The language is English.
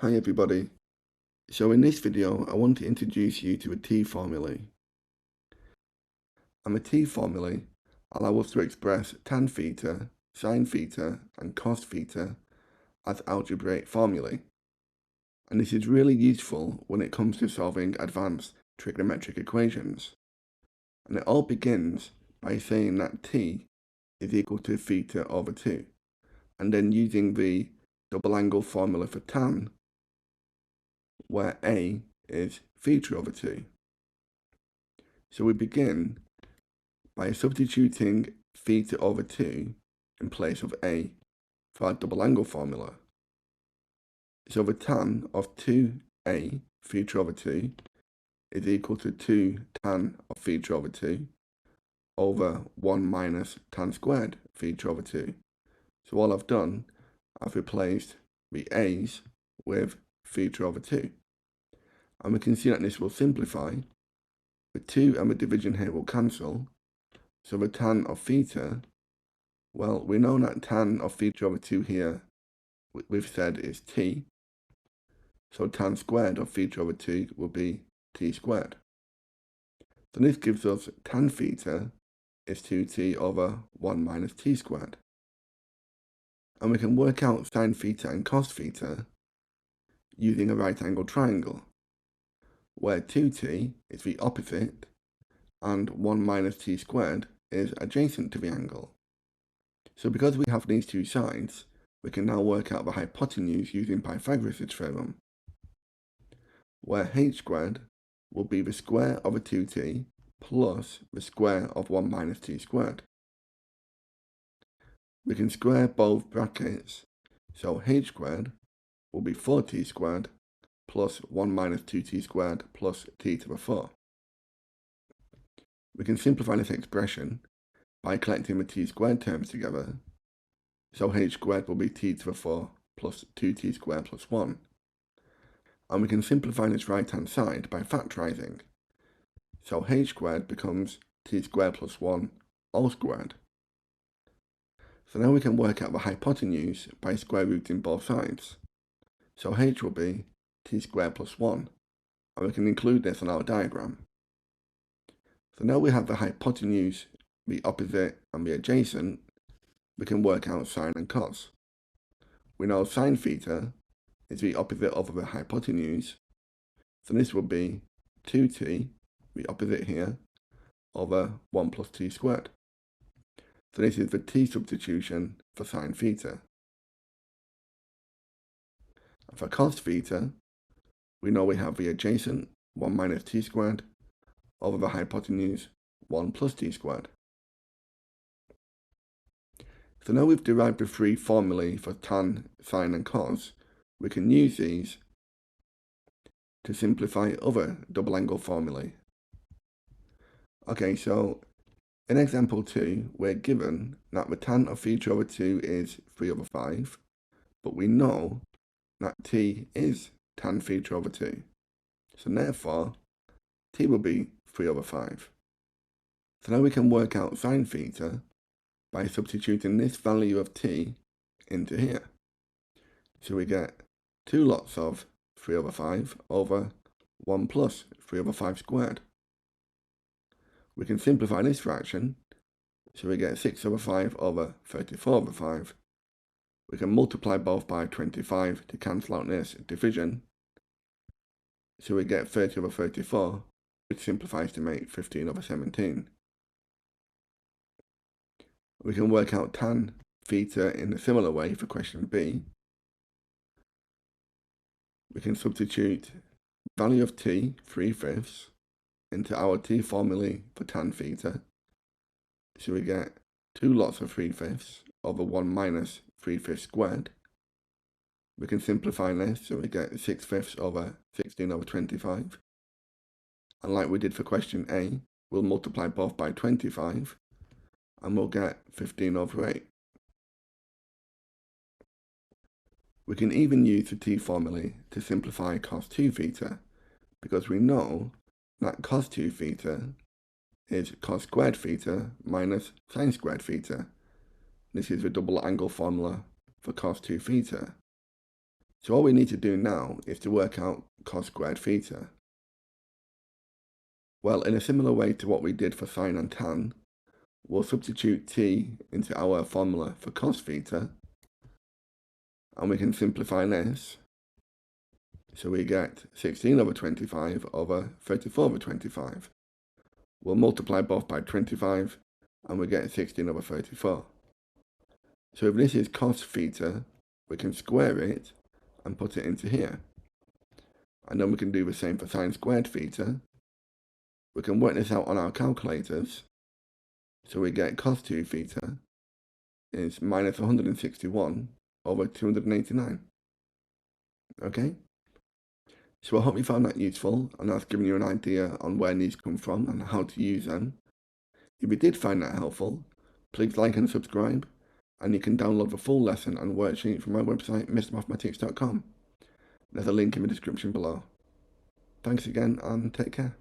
Hi everybody. So in this video I want to introduce you to a T-formulae. And the T-formulae allow us to express tan theta, sine theta and cos theta as algebraic formulae. And this is really useful when it comes to solving advanced trigonometric equations. And it all begins by saying that T is equal to theta over 2, and then using the double angle formula for tan, where A is theta over 2. So we begin by substituting theta over 2 in place of A for our double angle formula. So the tan of 2A theta over 2 is equal to 2 tan of theta over 2 over 1 minus tan squared theta over 2. So all I've done, I've replaced the A's with theta over 2. And we can see that this will simplify. The 2 and the division here will cancel. So the tan of theta, well, we know that tan of theta over 2 here, we've said is t. So tan squared of theta over 2 will be t squared. So this gives us tan theta is 2t over 1 minus t squared. And we can work out sine theta and cos theta using a right angle triangle, where 2t is the opposite and 1 minus t squared is adjacent to the angle. So because we have these two sides, we can now work out the hypotenuse using Pythagoras' theorem, where h squared will be the square of a 2t plus the square of 1 minus t squared. We can square both brackets, so h squared will be 4t squared plus 1 minus 2t squared plus t to the 4. We can simplify this expression by collecting the t squared terms together, so h squared will be t to the 4 plus 2t squared plus 1. And we can simplify this right-hand side by factorising, so h squared becomes t squared plus 1 all squared. So now we can work out the hypotenuse by square rooting both sides. So h will be t squared plus 1, and we can include this on our diagram. So now we have the hypotenuse, the opposite and the adjacent, we can work out sine and cos. We know sine theta is the opposite of the hypotenuse, so this will be 2t, the opposite here, over 1 plus t squared. So this is the t substitution for sine theta. And for cos theta, we know we have the adjacent 1 minus t squared over the hypotenuse 1 plus t squared. So now we've derived the three formulae for tan, sine and cos, we can use these to simplify other double angle formulae. Okay, so in example 2, we're given that the tan of theta over 2 is 3 over 5, but we know that t is tan theta over 2. So therefore, t will be 3 over 5. So now we can work out sine theta by substituting this value of t into here. So we get 2 lots of 3 over 5 over 1 plus 3 over 5 squared. We can simplify this fraction, so we get 6 over 5 over 34 over 5. We can multiply both by 25 to cancel out this division, so we get 30 over 34, which simplifies to make 15 over 17. We can work out tan theta in a similar way for question B. We can substitute value of t, 3/5, into our T-formulae for tan theta. So we get 2 lots of 3/5 over 1 minus 3/5 squared. We can simplify this, so we get 6/5 over 16 over 25. And like we did for question A, we'll multiply both by 25, and we'll get 15 over 8. We can even use the T-formulae to simplify cos 2 theta, because we know that cos 2 theta is cos squared theta minus sine squared theta. This is the double angle formula for cos 2 theta. So all we need to do now is to work out cos squared theta. Well, in a similar way to what we did for sine and tan, we'll substitute t into our formula for cos theta, and we can simplify this. So we get 16 over 25 over 34 over 25. We'll multiply both by 25, and we get 16 over 34. So if this is cos theta, we can square it and put it into here. And then we can do the same for sine squared theta. We can work this out on our calculators. So we get cos 2 theta is minus 161 over 289. Okay? So I hope you found that useful, and that's given you an idea on where these come from and how to use them. If you did find that helpful, please like and subscribe, and you can download the full lesson and worksheet from my website, mrmathematics.com. There's a link in the description below. Thanks again, and take care.